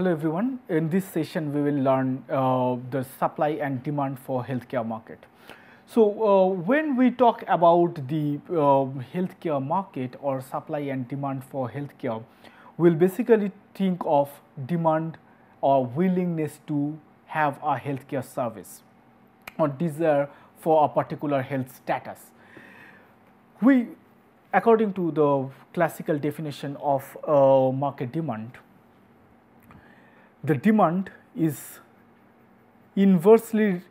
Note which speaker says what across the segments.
Speaker 1: Hello everyone, in this session we will learn the supply and demand for healthcare market. So, when we talk about the healthcare market or supply and demand for healthcare, we will basically think of demand or willingness to have a healthcare service or desire for a particular health status. We, according to the classical definition of market demand, the demand is inversely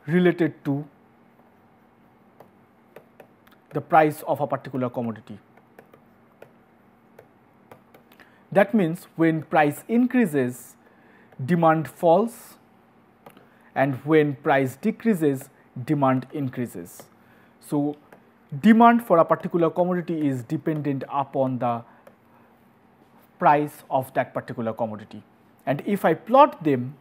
Speaker 1: related to the price of a particular commodity. That means when price increases, demand falls, and when price decreases, demand increases. So, demand for a particular commodity is dependent upon the price of that particular commodity. And if I plot them,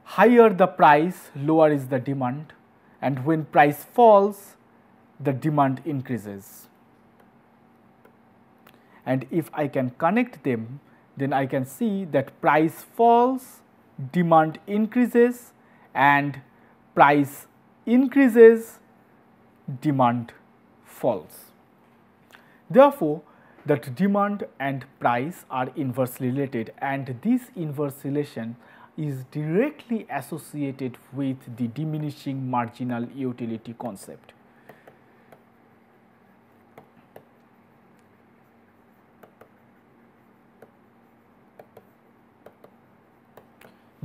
Speaker 1: higher the price, lower is the demand, and when price falls, the demand increases. And if I can connect them, then I can see that price falls, demand increases, and price increases, demand falls. Therefore, that demand and price are inversely related, and this inverse relation is directly associated with the diminishing marginal utility concept.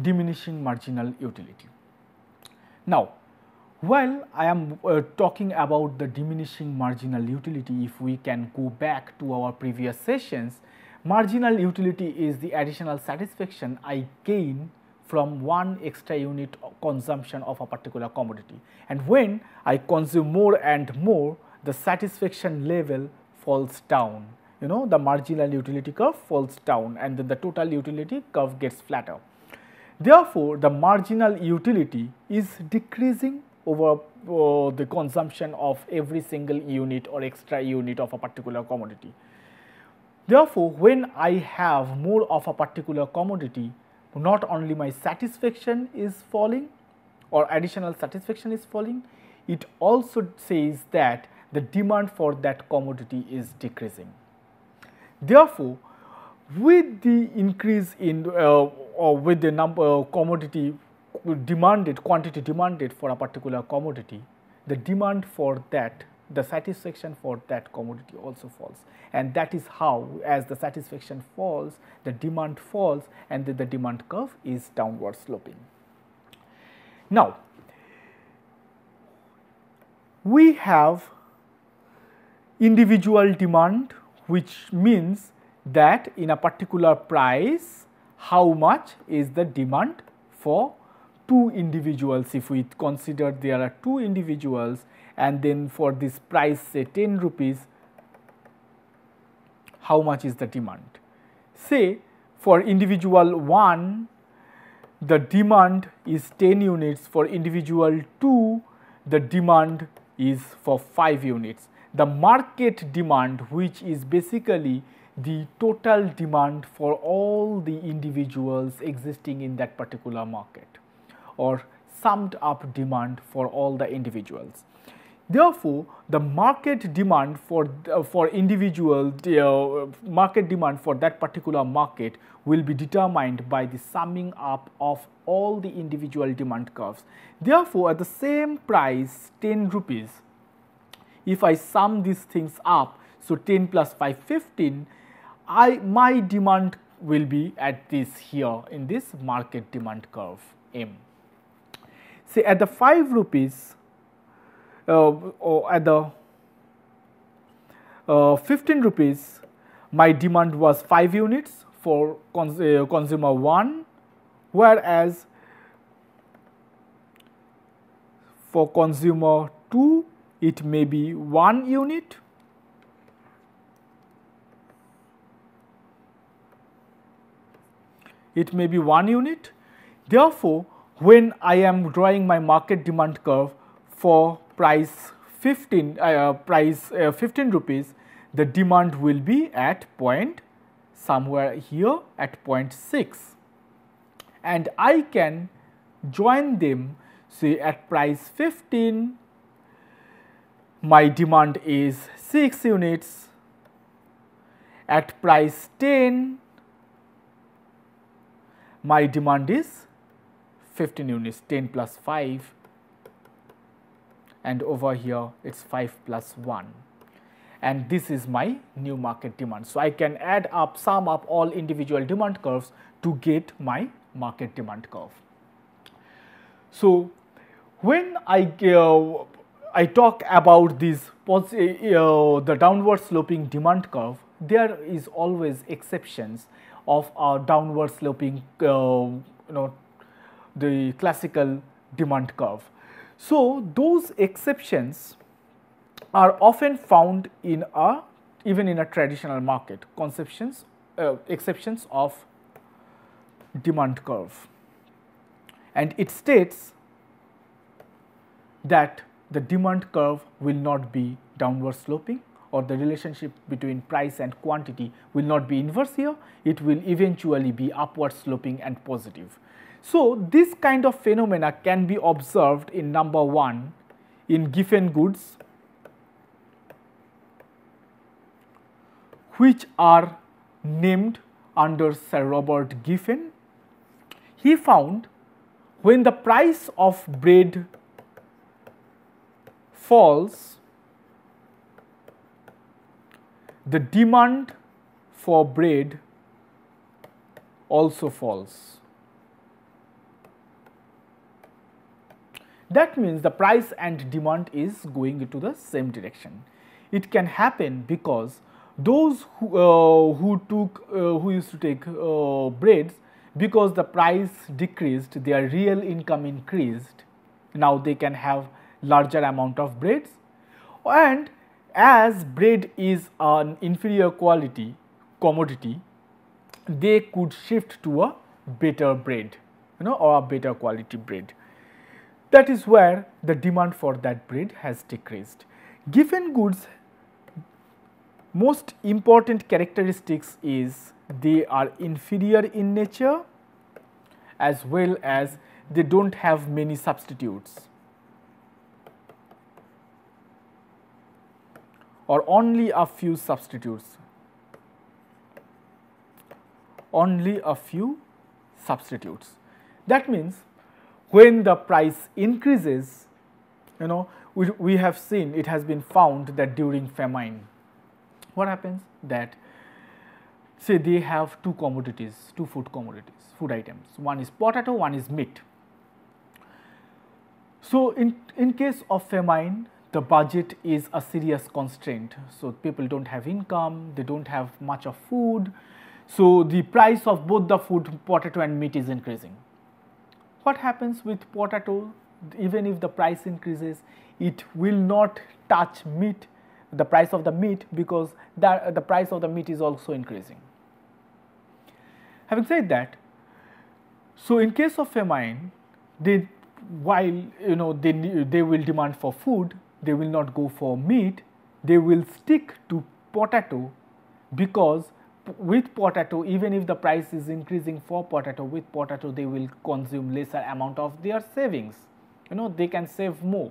Speaker 1: Diminishing marginal utility. Now, while I am talking about the diminishing marginal utility, if we can go back to our previous sessions, marginal utility is the additional satisfaction I gain from one extra unit of consumption of a particular commodity. And when I consume more and more, the satisfaction level falls down. You know, the marginal utility curve falls down, and then the total utility curve gets flatter. Therefore, the marginal utility is decreasing over the consumption of every single unit or extra unit of a particular commodity. Therefore, when I have more of a particular commodity, not only my satisfaction is falling or additional satisfaction is falling, it also says that the demand for that commodity is decreasing. Therefore, with the increase in or with the number of commodity demanded, quantity demanded for a particular commodity, the demand for that, the satisfaction for that commodity also falls. And that is how, as the satisfaction falls, the demand falls, and the demand curve is downward sloping. Now, we have individual demand, which means that in a particular price, how much is the demand for two individuals. If we consider there are two individuals, and then for this price say 10 rupees, how much is the demand? Say for individual 1, the demand is 10 units, for individual 2, the demand is for 5 units. The market demand, which is basically the total demand for all the individuals existing in that particular market, or summed up demand for all the individuals. Therefore, the market demand for individual market demand for that particular market will be determined by the summing up of all the individual demand curves. Therefore, at the same price 10 rupees, if I sum these things up, so 10 plus 5, 15, my demand will be at this here in this market demand curve M. Say at the 5 rupees or at the 15 rupees, my demand was 5 units for consumer 1, whereas for consumer 2 it may be 1 unit. It may be 1 unit. Therefore, when I am drawing my market demand curve for price 15 15 rupees, the demand will be at point somewhere here at 0.6, and I can join them. Say at price 15 my demand is 6 units, at price 10 my demand is 15 units, 10 plus 5, and over here it is 5 plus 1, and this is my new market demand. So, I can add up, sum up all individual demand curves to get my market demand curve. So, when I talk about this the downward sloping demand curve, there is always exceptions of a downward sloping the classical demand curve. So, those exceptions are often found in even in a traditional market, exceptions of demand curve, and it states that the demand curve will not be downward sloping, or the relationship between price and quantity will not be inverse here, it will eventually be upward sloping and positive. So, this kind of phenomena can be observed in number 1 in Giffen goods, which are named under Sir Robert Giffen. He found when the price of bread falls, the demand for bread also falls. That means the price and demand is going into the same direction. It can happen because those who used to take breads, because the price decreased, their real income increased. Now they can have larger amount of breads, and as bread is an inferior quality commodity, they could shift to a better bread, or a better quality bread. That is where the demand for that bread has decreased. Giffen goods most important characteristics is they are inferior in nature, as well as they do not have many substitutes, or only a few substitutes, That means when the price increases, we have seen, it has been found that during famine, what happens, that say they have two food items, one is potato, one is meat. So, in case of famine, the budget is a serious constraint. So, people do not have income, they do not have much of food. So, the price of both the food, potato and meat, is increasing. What happens with potato? Even if the price increases, it will not touch meat, the price of the meat, because the price of the meat is also increasing. Having said that, so in case of famine, while they will demand for food, they will not go for meat, they will stick to potato, because with potato, even if the price is increasing for potato, with potato they will consume lesser amount of their savings, they can save more.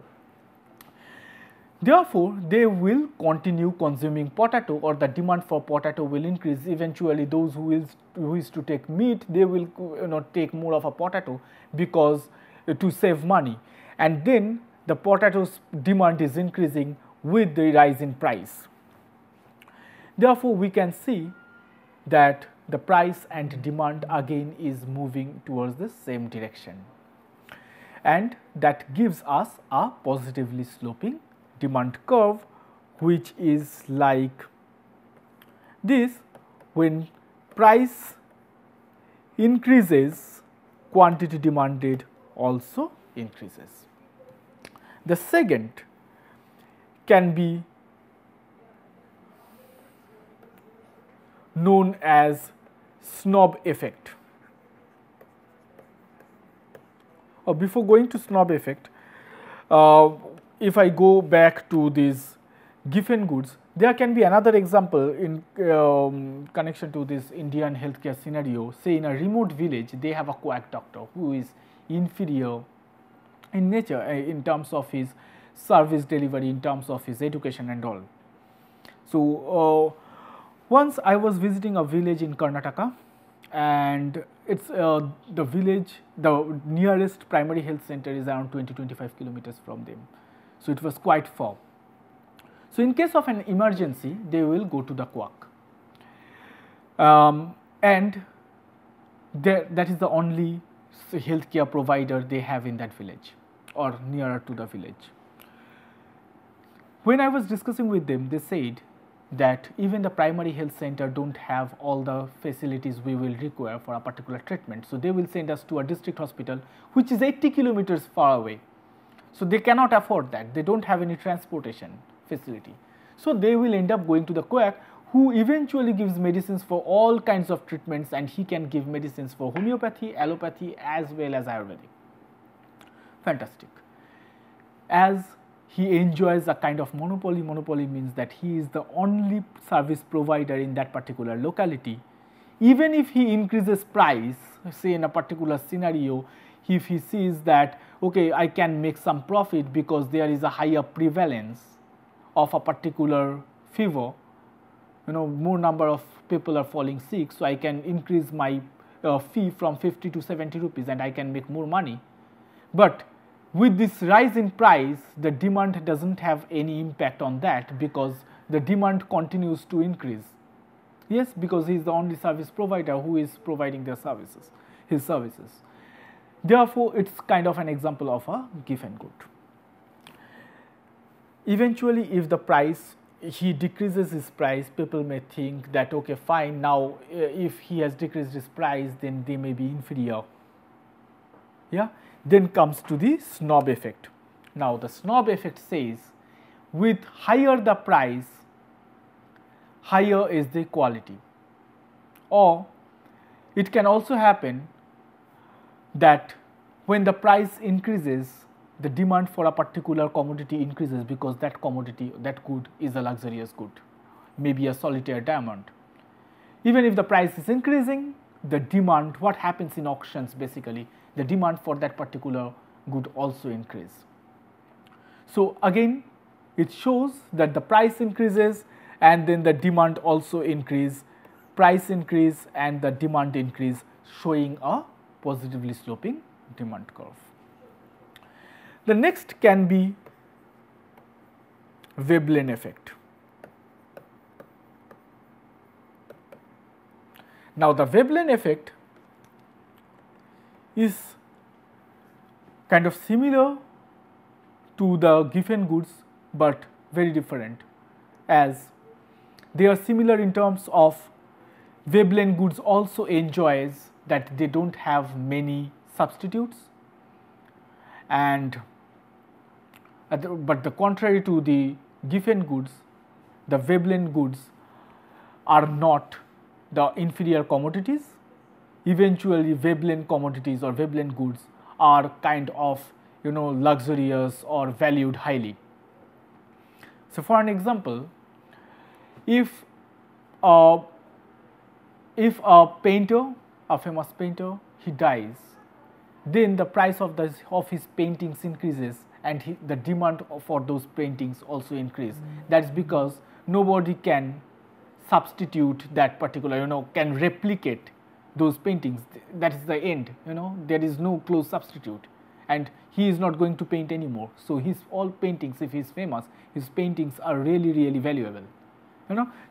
Speaker 1: Therefore, they will continue consuming potato, or the demand for potato will increase. Eventually, those who is to take meat, they will take more of a potato, because to save money, and then the potato's demand is increasing with the rise in price. Therefore, we can see that the price and demand again is moving towards the same direction, and that gives us a positively sloping demand curve, which is like this. When price increases, quantity demanded also increases. The second can be known as snob effect. Before going to snob effect, if I go back to these given goods, there can be another example in connection to this Indian healthcare scenario. Say in a remote village, they have a quack doctor who is inferior in nature in terms of his service delivery, in terms of his education and all. So, once I was visiting a village in Karnataka, and it's the village, the nearest primary health center is around 20-25 kilometers from them. So, it was quite far. So, in case of an emergency, they will go to the quack, and that is the only healthcare provider they have in that village or nearer to the village. When I was discussing with them, they said that even the primary health center don't have all the facilities we will require for a particular treatment. So, they will send us to a district hospital which is 80 kilometers far away. So, they cannot afford that, they don't have any transportation facility. So, they will end up going to the quack, who eventually gives medicines for all kinds of treatments, and he can give medicines for homeopathy, allopathy as well as Ayurvedic. Fantastic. As he enjoys a kind of monopoly. Monopoly means that he is the only service provider in that particular locality. Even if he increases price, say in a particular scenario, if he sees that, okay, I can make some profit because there is a higher prevalence of a particular fever, more number of people are falling sick, so I can increase my fee from 50 to 70 rupees and I can make more money. But with this rise in price, the demand doesn't have any impact on that, because the demand continues to increase. Yes, because he is the only service provider who is providing their services, his services. Therefore, it's kind of an example of a given good. Eventually, if the price, he decreases his price, people may think that, okay, fine, now if he has decreased his price, then they may be inferior. Yeah. Then comes to the snob effect. Now, the snob effect says, with higher the price, higher is the quality. Or it can also happen that when the price increases, the demand for a particular commodity increases, because that commodity, that good is a luxurious good, maybe a solitaire diamond. Even if the price is increasing, the demand, what happens in auctions basically, the demand for that particular good also increase. So, again it shows that the price increases and then the demand also increase, price increase and the demand increase, showing a positively sloping demand curve. The next can be Veblen effect. Now, the Veblen effect is kind of similar to the given goods, but very different, as they are similar in terms of Veblen goods also enjoys that they don't have many substitutes, and but the contrary to the given goods, the Veblen goods are not the inferior commodities. Eventually, Veblen commodities or Veblen goods are kind of luxurious or valued highly. So, for an example, if a painter, a famous painter, he dies, then the price of his paintings increases, and the demand for those paintings also increase. That is because nobody can substitute that particular, can replicate those paintings. That is the end, there is no close substitute, and he is not going to paint anymore. So, his all paintings, if he is famous, his paintings are really, really valuable,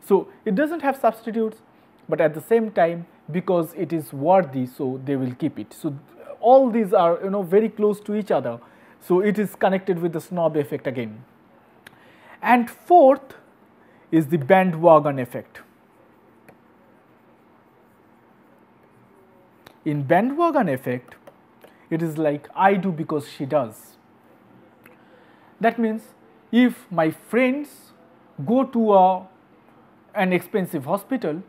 Speaker 1: So, it does not have substitutes, but at the same time, because it is worthy, so they will keep it. So, all these are very close to each other. So, it is connected with the snob effect again. And fourth is the bandwagon effect. In bandwagon effect, it is like I do because she does. That means if my friends go to an expensive hospital,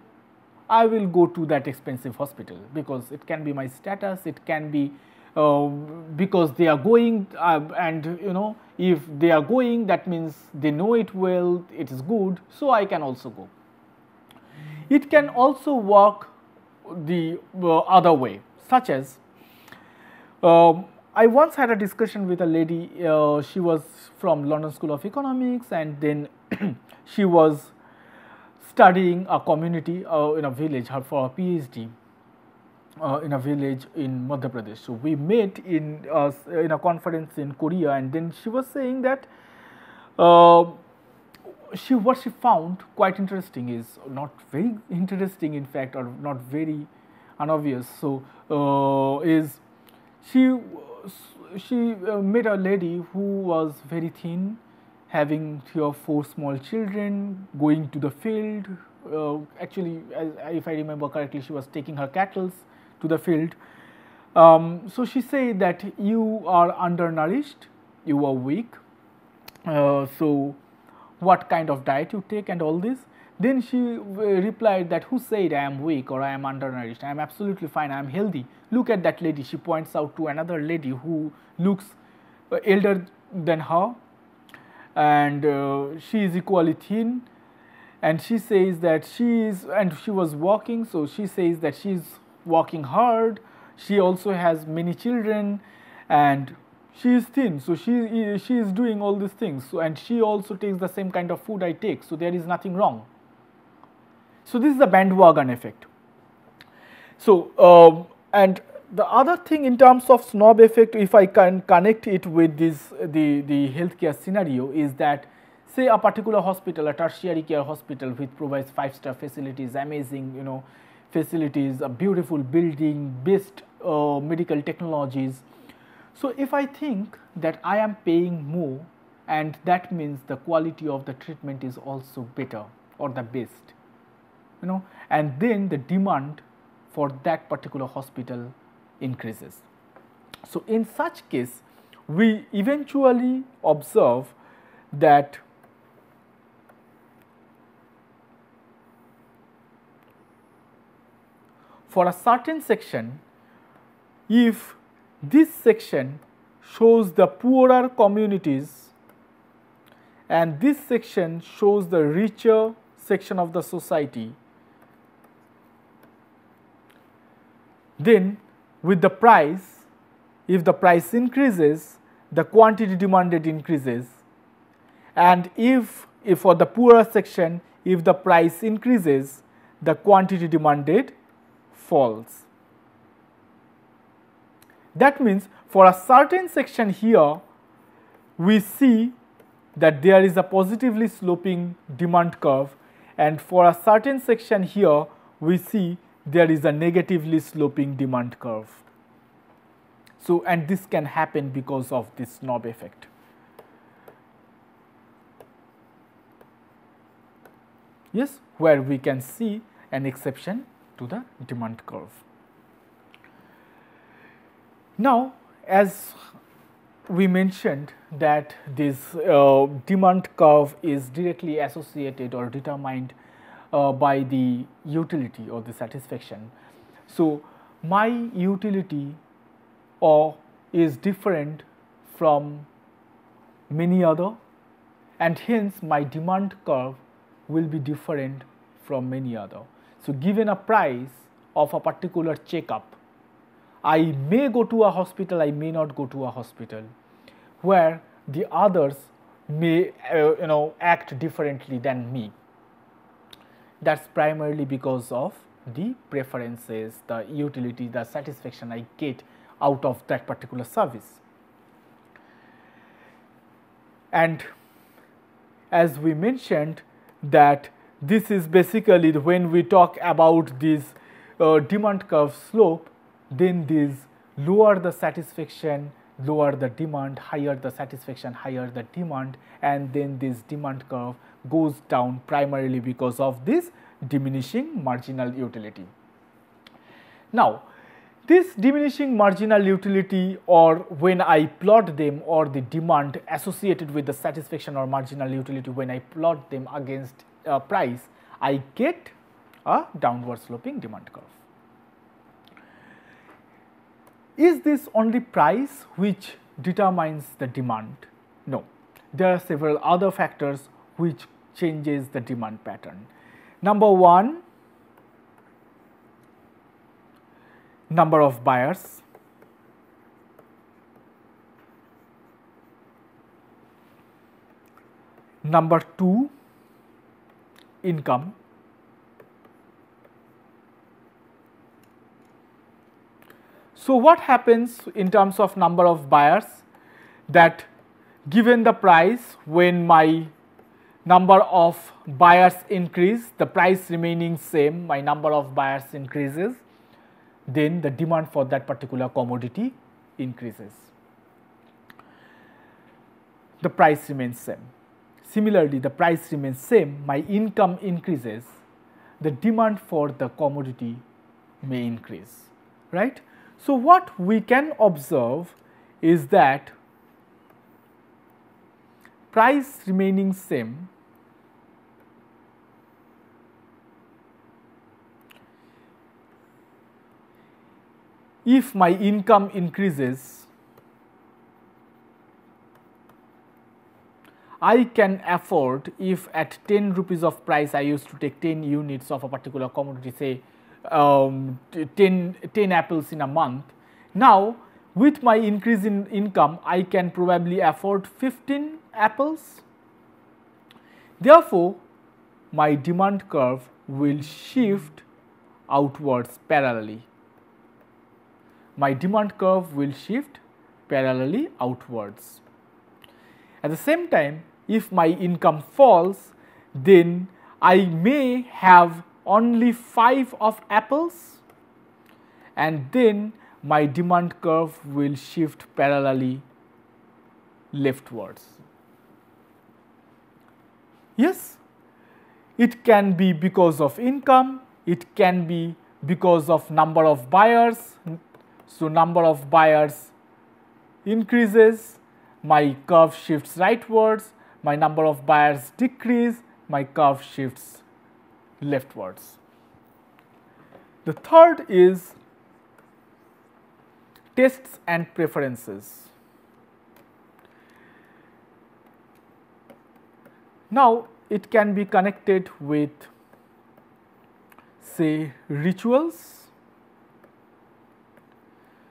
Speaker 1: I will go to that expensive hospital, because it can be my status, it can be because they are going and if they are going, that means they know it well, it is good, so I can also go. It can also work the other way, such as I once had a discussion with a lady. She was from London School of Economics, and then she was studying a community in a village for a PhD in a village in Madhya Pradesh. So we met in a conference in Korea, and then she was saying that what she found quite interesting is not very interesting, in fact, or not very unobvious. So is she met a lady who was very thin, having 3 or 4 small children, going to the field. Actually, if I remember correctly, she was taking her cattle to the field. So she said that you are undernourished, you are weak. So what kind of diet you take and all this? Then she replied that, who said I am weak or I am undernourished? I am absolutely fine, I am healthy. Look at that lady. She points out to another lady who looks elder than her, and she is equally thin, and she says that she was walking, so she says that she is working hard. She also has many children, and she is thin, so she is doing all these things. So, and she also takes the same kind of food I take, so there is nothing wrong. So this is the bandwagon effect. So and the other thing in terms of snob effect, if I can connect it with this the healthcare scenario, is that say a particular hospital, a tertiary care hospital, which provides 5-star facilities, amazing facilities, a beautiful building, best medical technologies. So if I think that I am paying more, and that means the quality of the treatment is also better or the best, and then the demand for that particular hospital increases. So in such case, we eventually observe that for a certain section, if this section shows the poorer communities and this section shows the richer section of the society, then with the price, if the price increases, the quantity demanded increases, and if for the poorer section, if the price increases, the quantity demanded falls. That means for a certain section here, we see that there is a positively sloping demand curve, and for a certain section here, we see there is a negatively sloping demand curve. So, and this can happen because of this snob effect. Yes, where we can see an exception to the demand curve. Now, as we mentioned that this demand curve is directly associated or determined by the utility or the satisfaction. So, my utility is different from many other, and hence my demand curve will be different from many other. So, given a price of a particular checkup, I may go to a hospital, I may not go to a hospital, where the others may act differently than me. That's primarily because of the preferences, the utility, the satisfaction I get out of that particular service. And as we mentioned that this is basically when we talk about this demand curve slope, then this lower the satisfaction, lower the demand, higher the satisfaction, higher the demand, and then this demand curve goes down primarily because of this diminishing marginal utility. Now, this diminishing marginal utility, or when I plot them, or the demand associated with the satisfaction or marginal utility, when I plot them against price, I get a downward sloping demand curve. Is this only price which determines the demand? No. there are several other factors which changes the demand pattern. Number one, number of buyers. Number two, income. So what happens in terms of number of buyers, that given the price, when my number of buyers increase, the price remaining same, my number of buyers increases, then the demand for that particular commodity increases. The price remains same. Similarly, the price remains same, my income increases, the demand for the commodity may increase, right? So what we can observe is that price remaining same, if my income increases, I can afford, if at 10 rupees of price I used to take 10 units of a particular commodity, say 10 apples in a month. Now with my increase in income, I can probably afford 15 apples. Therefore, my demand curve will shift outwards parallelly. My demand curve will shift parallelly outwards. At the same time, if my income falls, then I may have only 5 of apples, and then my demand curve will shift parallelly leftwards. Yes, it can be because of income, it can be because of number of buyers. So number of buyers increases, my curve shifts rightwards, my number of buyers decrease, my curve shifts leftwards. The third is tastes and preferences. Now it can be connected with, say, rituals.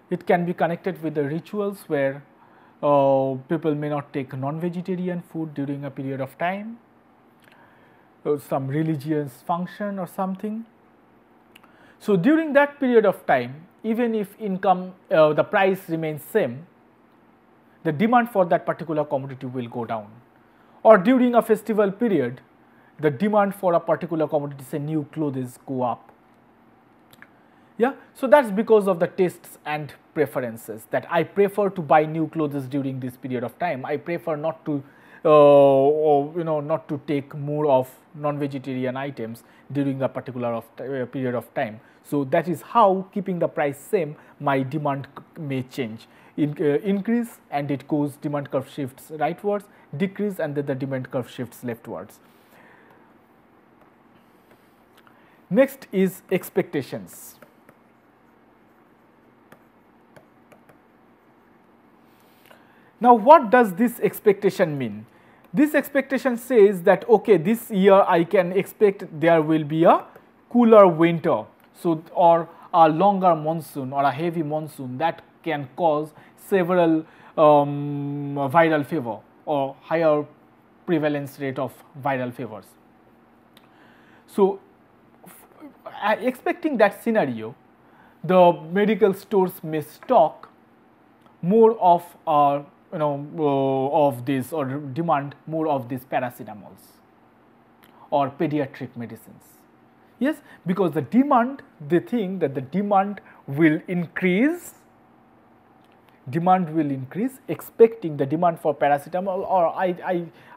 Speaker 1: It can be connected with the rituals where people may not take non-vegetarian food during a period of time, or some religious function or something. So during that period of time, even if income, the price remains same, the demand for that particular commodity will go down. Or during a festival period, the demand for a particular commodity, say new clothes, go up. Yeah, so that's because of the tastes and preferences, that I prefer to buy new clothes during this period of time. I prefer not to, not to take more of non-vegetarian items during the particular period of time. So that is how, keeping the price same, my demand may change. Increase and it goes, demand curve shifts rightwards, decrease and then the demand curve shifts leftwards. Next is expectations. Now what does this expectation mean? This expectation says that, okay, this year I can expect there will be a cooler winter, so, or a longer monsoon or a heavy monsoon that can cause several viral fever or higher prevalence rate of viral fevers. So expecting that scenario, the medical stores may stock more of of this, or demand more of these paracetamols or pediatric medicines. Yes, because the demand, they think that the demand will increase, expecting the demand for paracetamol, or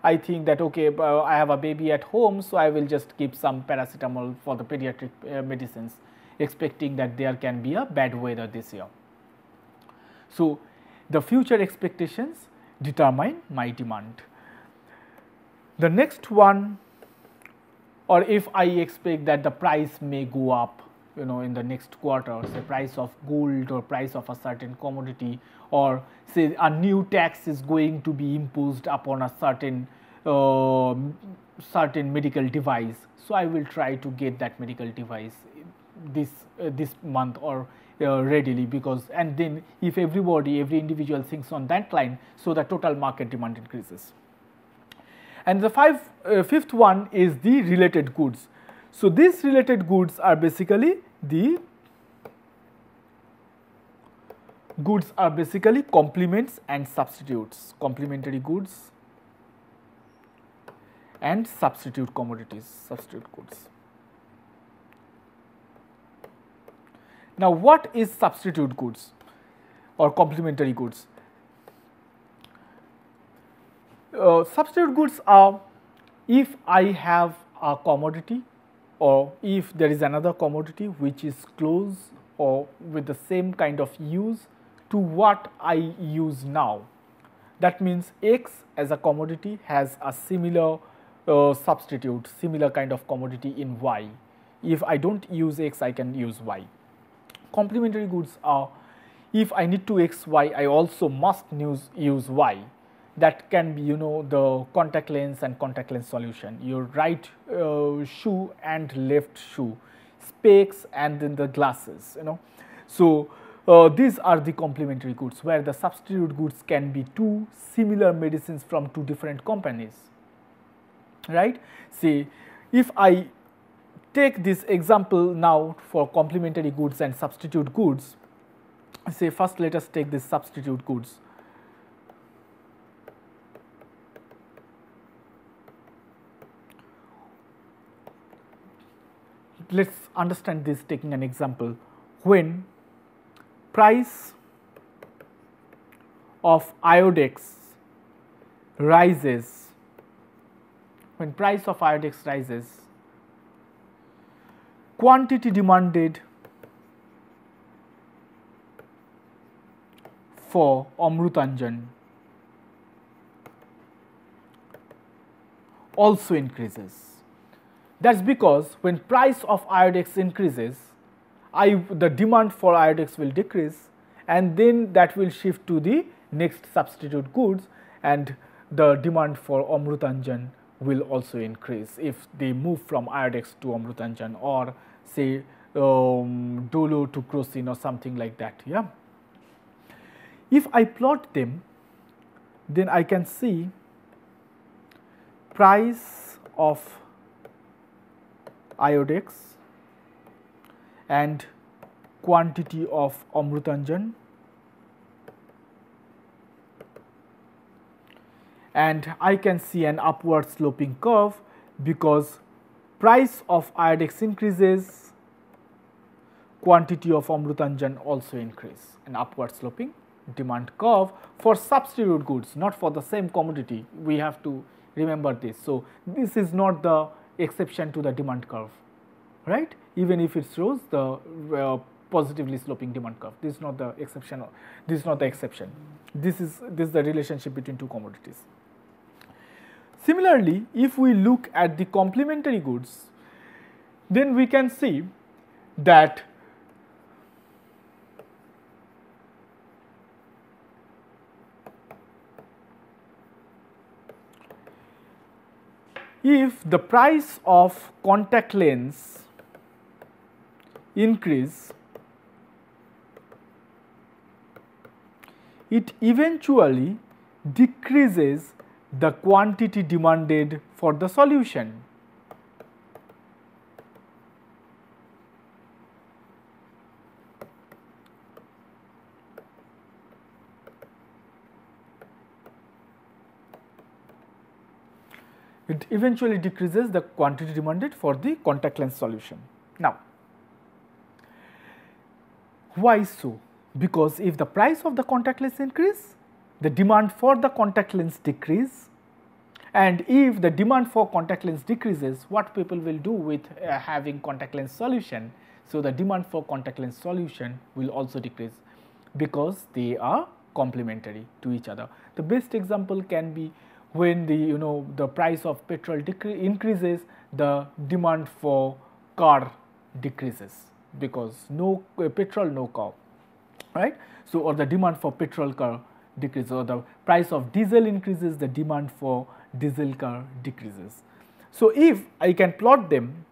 Speaker 1: I think that, okay, I have a baby at home, so I will just keep some paracetamol for the pediatric medicines, expecting that there can be a bad weather this year. So the future expectations determine my demand. The next one, or if I expect that the price may go up in the next quarter, say price of gold or price of a certain commodity, or say a new tax is going to be imposed upon a certain medical device. So I will try to get that medical device this month or readily, because, and then if every individual thinks on that line, so the total market demand increases. And the fifth one is the related goods. So these related goods are basically complements and substitutes, complementary goods and substitute commodities, substitute goods. Now, what is substitute goods or complementary goods? Substitute goods are, if I have a commodity, or if there is another commodity which is close or with the same kind of use to what I use now. That means X as a commodity has a similar substitute, similar kind of commodity in Y. If I don't use X, I can use Y. Complementary goods are, if I need to X, Y, I also must use Y. That can be, the contact lens and contact lens solution, your right shoe and left shoe, specs and then the glasses, So these are the complementary goods, where the substitute goods can be two similar medicines from two different companies, right? See, if I take this example now for complementary goods and substitute goods, say first let us take this substitute goods. Let us understand this taking an example. When price of iodex rises, quantity demanded for Amrutanjan also increases. That is because when price of iodex increases, the demand for iodex will decrease, and then that will shift to the next substitute goods, and the demand for Amrutanjan will also increase if they move from iodex to Amrutanjan, or say Dolo to Crocin or something like that. Yeah. If I plot them, then I can see price of iodex and quantity of Amrutanjan, and I can see an upward sloping curve, because price of iodex increases, quantity of Amrutanjan also increase, an upward sloping demand curve for substitute goods, not for the same commodity. We have to remember this. So this is not the exception to the demand curve, right? Even if it shows the positively sloping demand curve, this is not the exception. This is not the exception. This is the relationship between two commodities. Similarly, if we look at the complementary goods, then we can see that if the price of contact lens increase, it eventually decreases the quantity demanded for the solution. It eventually decreases the quantity demanded for the contact lens solution. Now, why so? Because if the price of the contact lens increase, the demand for the contact lens decrease, and if the demand for contact lens decreases, what people will do with having contact lens solution? So the demand for contact lens solution will also decrease, because they are complementary to each other. The best example can be when the price of petrol increases, the demand for car decreases, because no petrol, no cow, right. So, or the demand for petrol car decreases, or the price of diesel increases, the demand for diesel car decreases. So, if I can plot them,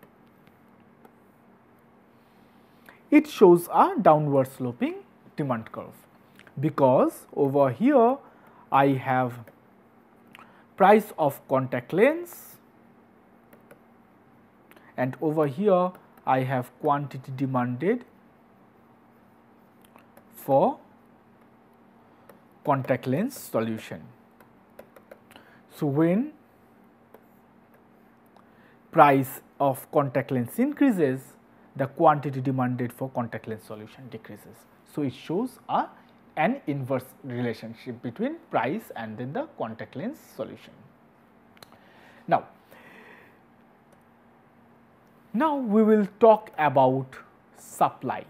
Speaker 1: it shows a downward sloping demand curve, because over here I have price of contact lens and over here I have quantity demanded for contact lens solution. So, when price of contact lens increases, the quantity demanded for contact lens solution decreases. So, it shows an inverse relationship between price and then the contact lens solution. Now we will talk about supply.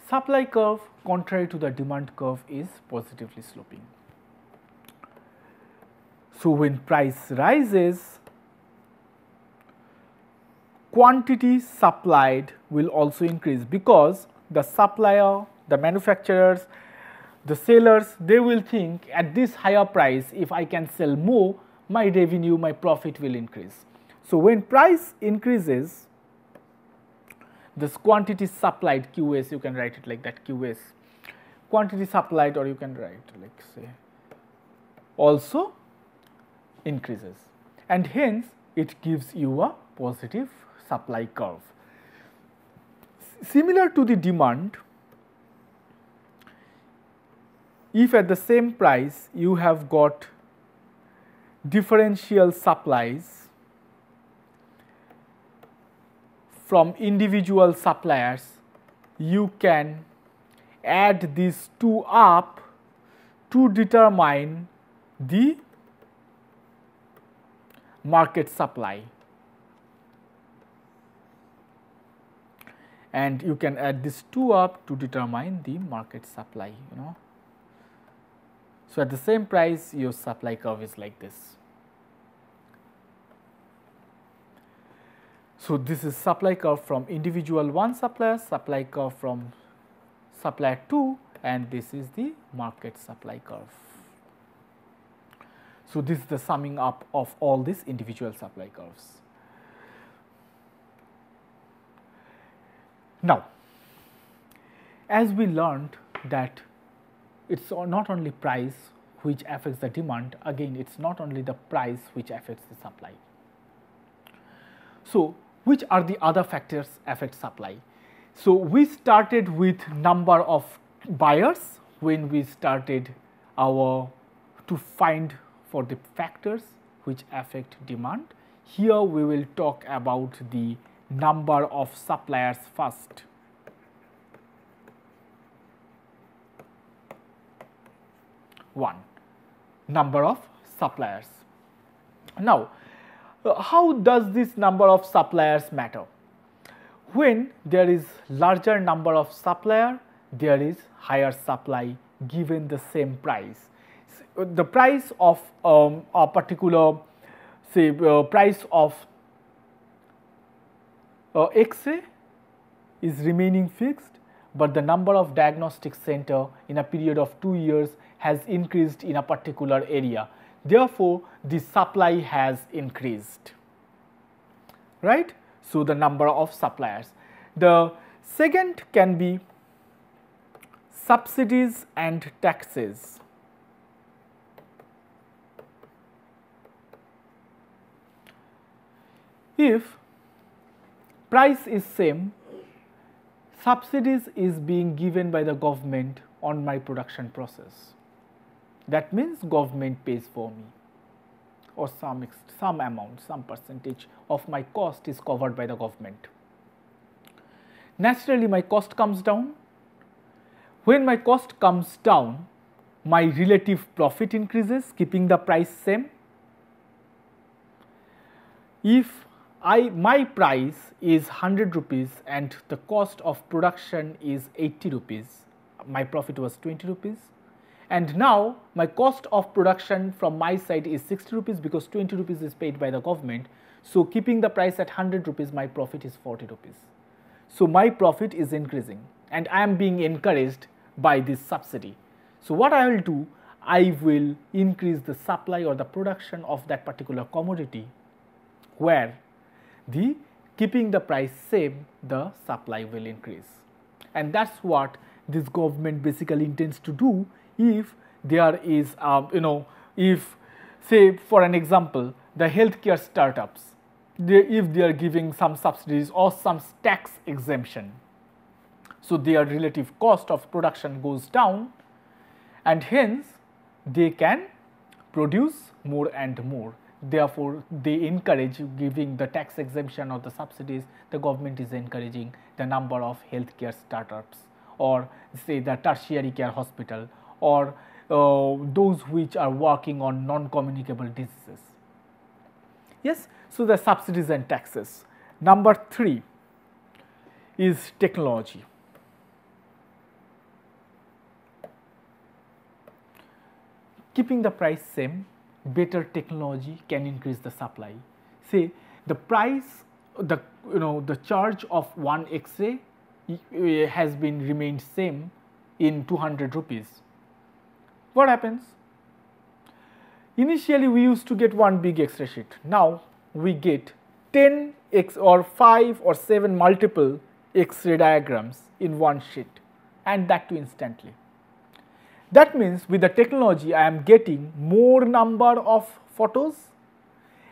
Speaker 1: Supply curve, contrary to the demand curve, is positively sloping. So, when price rises, quantity supplied will also increase, because the supplier, the manufacturers, the sellers, they will think at this higher price, if I can sell more, my revenue, my profit will increase. So, when price increases, this quantity supplied, QS, you can write it like that, QS, quantity supplied, or you can write like say also increases, and hence it gives you a positive supply curve. Similar to the demand, if at the same price you have got differential supplies from individual suppliers, you can add these two up to determine the market supply, and you can add these two up to determine the market supply, you know. So, at the same price your supply curve is like this. So, this is supply curve from individual one supplier, supply curve from supplier 2, and this is the market supply curve. So, this is the summing up of all these individual supply curves. Now, as we learned that it is not only price which affects the demand, again it is not only the price which affects the supply. So, which are the other factors affect supply? So, we started with number of buyers when we started to find for the factors which affect demand. Here we will talk about the number of suppliers first. One, number of suppliers. Now, how does this number of suppliers matter? When there is larger number of supplier, there is higher supply given the same price. The price of a particular, say price of X-ray is remaining fixed, but the number of diagnostic center in a period of 2 years has increased in a particular area. Therefore, the supply has increased, right? So, the number of suppliers. The second can be subsidies and taxes. If price is same, subsidies is being given by the government on my production process. That means government pays for me, or some amount, some percentage of my cost is covered by the government. Naturally, my cost comes down. When my cost comes down, my relative profit increases, keeping the price same. If my price is 100 rupees and the cost of production is 80 rupees, my profit was 20 rupees, and now my cost of production from my side is 60 rupees because 20 rupees is paid by the government. So keeping the price at 100 rupees, my profit is 40 rupees. So my profit is increasing and I am being encouraged by this subsidy. So what I will do, I will increase the supply or the production of that particular commodity where the keeping the price same, the supply will increase. And that's what this government basically intends to do if there is, if say for an example, the healthcare startups, if they are giving some subsidies or some tax exemption, so their relative cost of production goes down and hence they can produce more and more. Therefore, they encourage giving the tax exemption or the subsidies. The government is encouraging the number of healthcare startups or say the tertiary care hospital or those which are working on non-communicable diseases. Yes, so the subsidies and taxes. Number 3 is technology. Keeping the price same, better technology can increase the supply. Say the price, the charge of one X-ray has been remained same in 200 rupees. What happens? Initially we used to get one big X-ray sheet. Now we get 10 or 5 or 7 multiple X-ray diagrams in one sheet, and that too instantly. That means with the technology I am getting more number of photos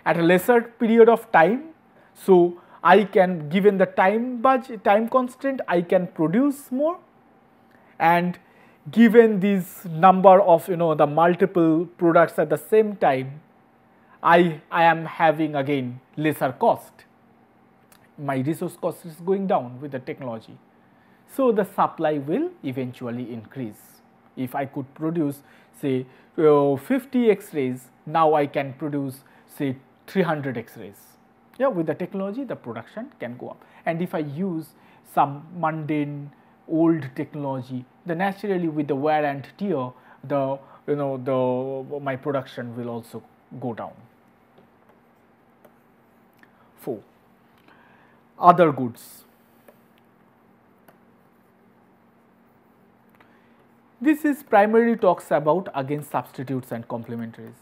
Speaker 1: at a lesser period of time. So I can, given the time constraint, I can produce more, and given this number of the multiple products at the same time, I am having again lesser cost. My resource cost is going down with the technology. So the supply will eventually increase. If I could produce say 50 X-rays, now I can produce say 300 X-rays. Yeah, with the technology the production can go up. And if I use some mundane old technology, then naturally with the wear and tear, my production will also go down. 4. Other goods. This is primarily talks about again substitutes and complementaries.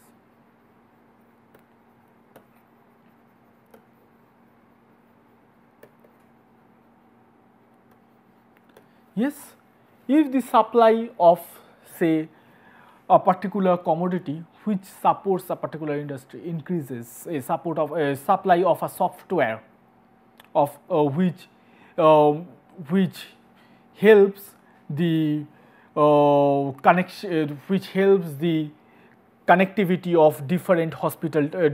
Speaker 1: Yes, if the supply of say a particular commodity which supports a particular industry increases, a supply of a software of which helps the connectivity of different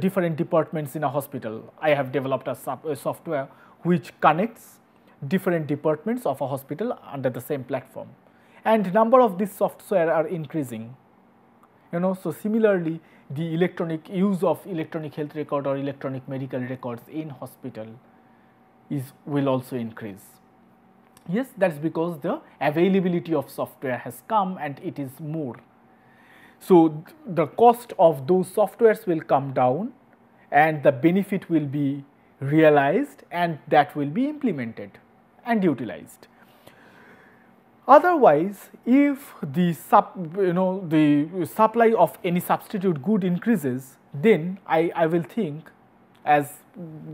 Speaker 1: different departments in a hospital. I have developed a software which connects different departments of a hospital under the same platform, and number of these software are increasing. So similarly, the use of electronic health record or electronic medical records in hospital will also increase. Yes, that's because the availability of software has come and it is more. So the cost of those softwares will come down and the benefit will be realized and that will be implemented and utilized. Otherwise, if the supply of any substitute good increases, then I will think, as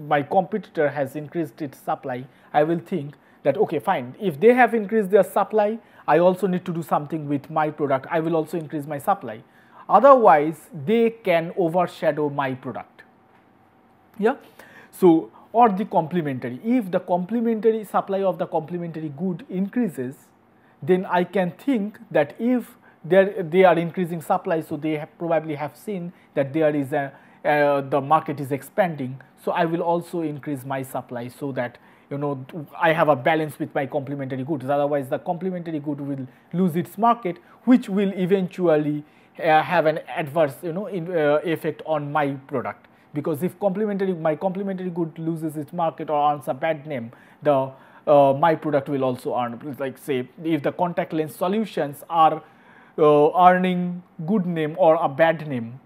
Speaker 1: my competitor has increased its supply, I will think that okay, fine, if they have increased their supply, I also need to do something with my product. I will also increase my supply. Otherwise, they can overshadow my product. Yeah. So, or the complementary. If the complementary supply of the complementary good increases, then I can think that if they are increasing supply, so they probably have seen that there is the market is expanding. So I will also increase my supply so that I have a balance with my complementary goods. Otherwise, the complementary good will lose its market, which will eventually have an adverse effect on my product. Because if my complementary good loses its market or earns a bad name, my product will also earn. Like say, if the contact lens solutions are earning good name or a bad name,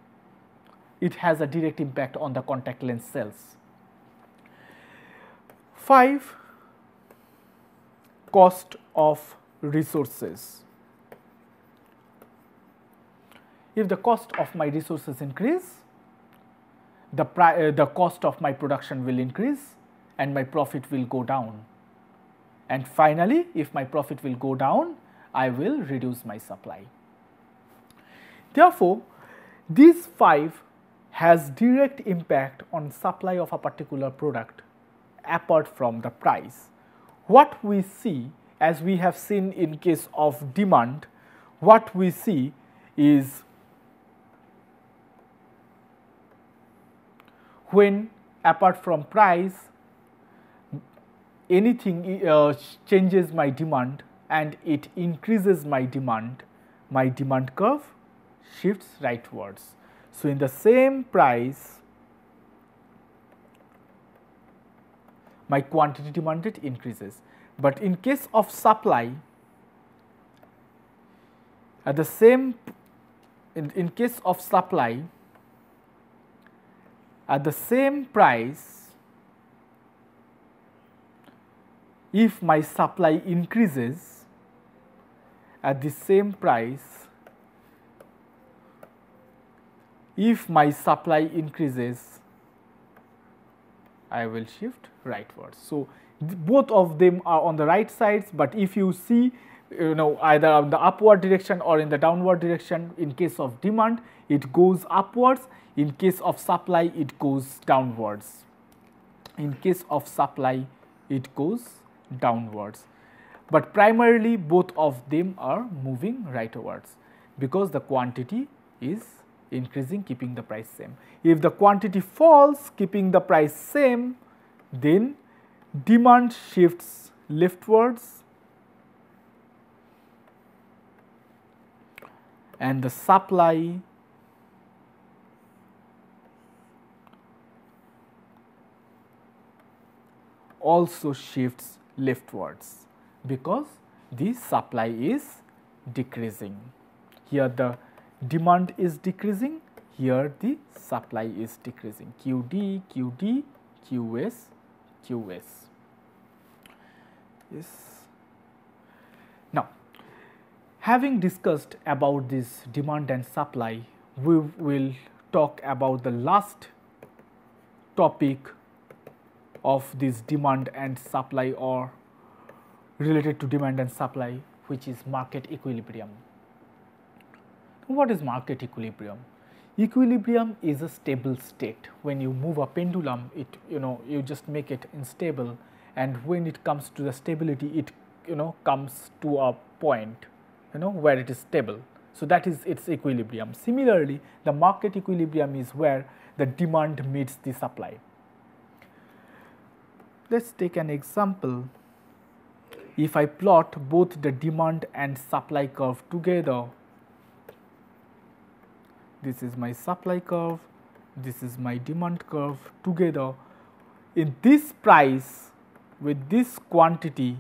Speaker 1: it has a direct impact on the contact lens sales. 5. Cost of resources. If the cost of my resources increase, the cost of my production will increase and my profit will go down. And finally, if my profit will go down, I will reduce my supply. Therefore, these 5 has direct impact on supply of a particular product apart from the price. What we see, as we have seen in case of demand, what we see is when apart from price, anything changes my demand and it increases my demand curve shifts rightwards. So, in the same price, my quantity demanded increases, but in case of supply, at the same in case of supply, at the same price, if my supply increases at the same price, if my supply increases, I will shift rightwards. So, both of them are on the right sides, but if you see either on the upward direction or in the downward direction, in case of demand it goes upwards, in case of supply it goes downwards. In case of supply it goes downwards, but primarily both of them are moving rightwards because the quantity is increasing, keeping the price same. If the quantity falls, keeping the price same, then demand shifts leftwards and the supply also shifts leftwards because the supply is decreasing. Here the demand is decreasing, here the supply is decreasing. QD, QD, QS, QS. Yes. Now, having discussed about this demand and supply, we will talk about the last topic of this demand and supply or related to demand and supply, which is market equilibrium. What is market equilibrium? Equilibrium is a stable state. When you move a pendulum, it you just make it unstable, and when it comes to the stability, it comes to a point where it is stable. So that is its equilibrium. Similarly, the market equilibrium is where the demand meets the supply. Let's take an example. If I plot both the demand and supply curve together, this is my supply curve, this is my demand curve together. In this price with this quantity,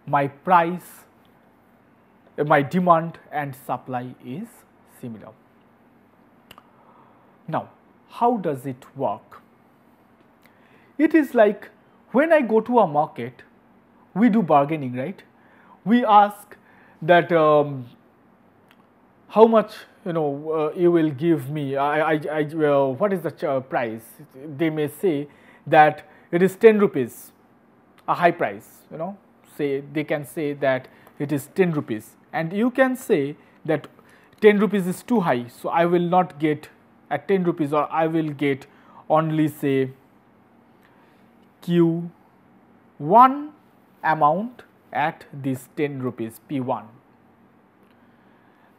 Speaker 1: my price, my demand and supply is similar. Now, how does it work? It is like when I go to a market, we do bargaining, right? We ask that how much you will give me. What is the price? They may say that it is 10 rupees, a high price. Say they can say that it is 10 rupees, and you can say that 10 rupees is too high, so I will not get at 10 rupees, or I will get only say Q1 amount at this 10 rupees P1.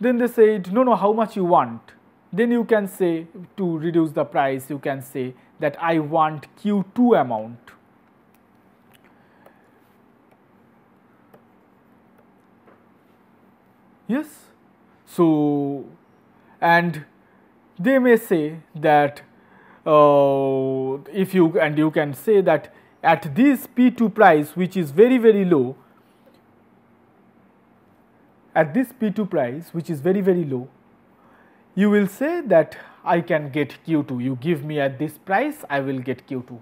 Speaker 1: Then they say, no, how much you want? Then you can say, to reduce the price, you can say that I want Q2 amount. Yes. So, and they may say that you can say that at this P2 price, which is very, very low, at this P2 price, which is very, very low, you will say that I can get Q2. You give me at this price, I will get Q2.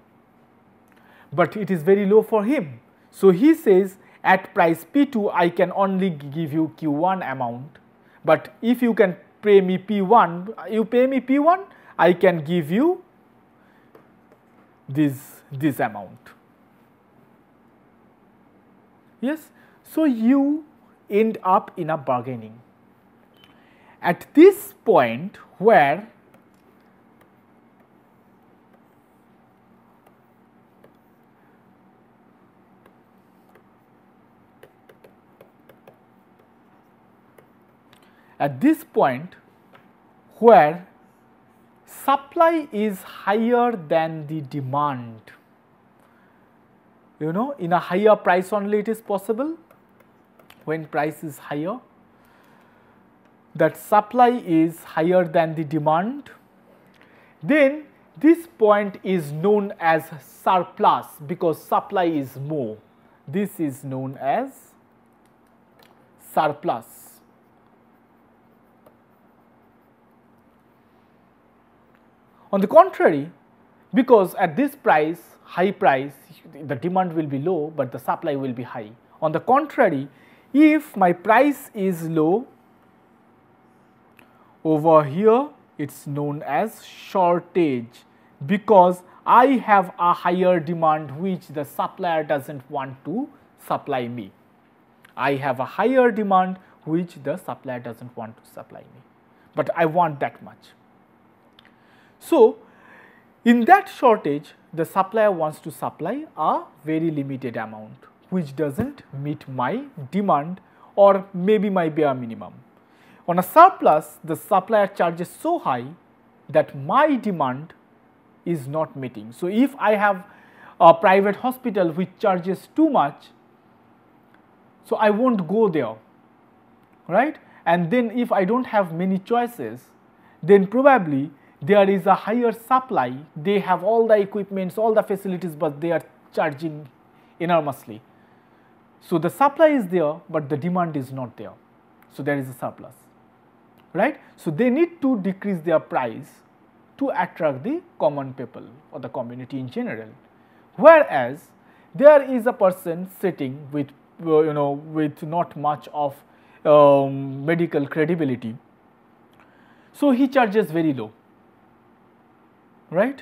Speaker 1: But it is very low for him. So he says at price P2, I can only give you Q1 amount. But if you can pay me P1, you pay me P1, I can give you this amount. Yes, so you end up in a bargaining. At this point where supply is higher than the demand, you know, in a higher price only it is possible. When price is higher, that supply is higher than the demand, then this point is known as surplus because supply is more. This is known as surplus. On the contrary, because at this price, high price, the demand will be low, but the supply will be high. On the contrary, if my price is low, over here it's known as shortage because I have a higher demand which the supplier doesn't want to supply me. I have a higher demand which the supplier doesn't want to supply me, but I want that much. So, in that shortage, the supplier wants to supply a very limited amount which doesn't meet my demand or maybe my bare minimum. On a surplus, the supplier charges so high that my demand is not meeting. So, if I have a private hospital which charges too much, so I won't go there, right? And then if I don't have many choices, then probably there is a higher supply, they have all the equipments, all the facilities, but they are charging enormously. So, the supply is there, but the demand is not there. So, there is a surplus, right. So, they need to decrease their price to attract the common people or the community in general. Whereas, there is a person sitting with with not much of medical credibility. So, he charges very low, right.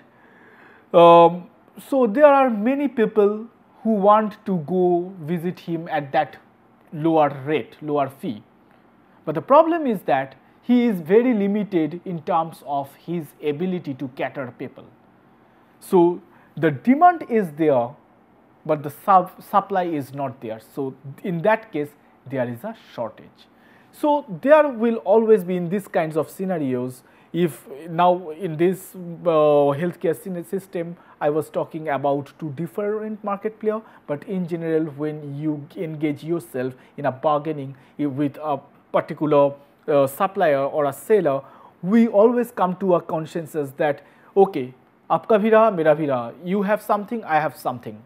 Speaker 1: So, there are many people who want to go visit him at that lower rate, lower fee. But the problem is that he is very limited in terms of his ability to cater people. So, the demand is there, but the supply is not there. So, in that case there is a shortage. So, there will always be in these kinds of scenarios. If now in this healthcare system, I was talking about two different market players, but in general when you engage yourself in a bargaining with a particular supplier or a seller, we always come to a consensus that okay, aapka bhi raha, mera bhi raha, you have something, I have something,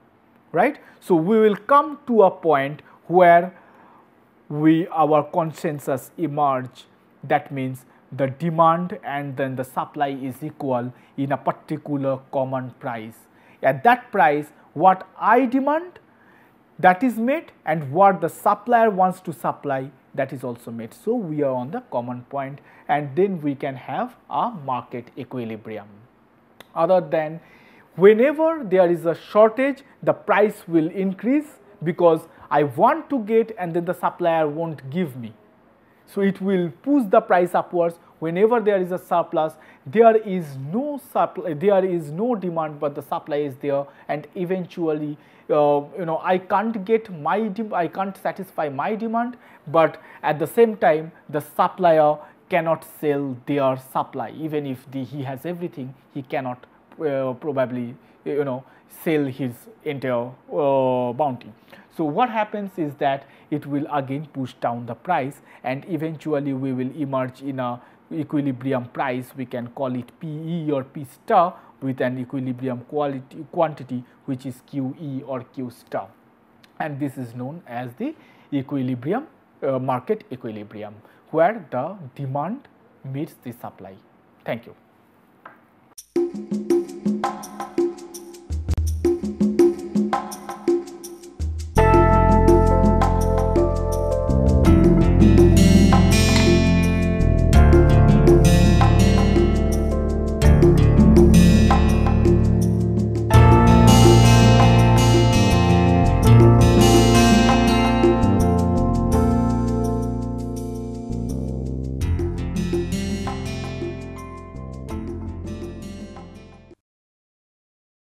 Speaker 1: right. So, we will come to a point where our consensus emerge, that means the demand and then the supply is equal in a particular common price. At that price, what I demand, that is met, and what the supplier wants to supply, that is also met. So, we are on the common point, and then we can have a market equilibrium. Other than whenever there is a shortage, the price will increase because I want to get and then the supplier won't give me. So, it will push the price upwards. Whenever there is a surplus, there is no supply, there is no demand, but the supply is there, and eventually I can't get I can't satisfy my demand, but at the same time the supplier cannot sell their supply. Even if he has everything, he cannot probably sell his entire bounty. So, what happens is that it will again push down the price, and eventually we will emerge in a equilibrium price. We can call it PE or P star with an equilibrium quantity which is QE or Q star, and this is known as the equilibrium market equilibrium, where the demand meets the supply. Thank you.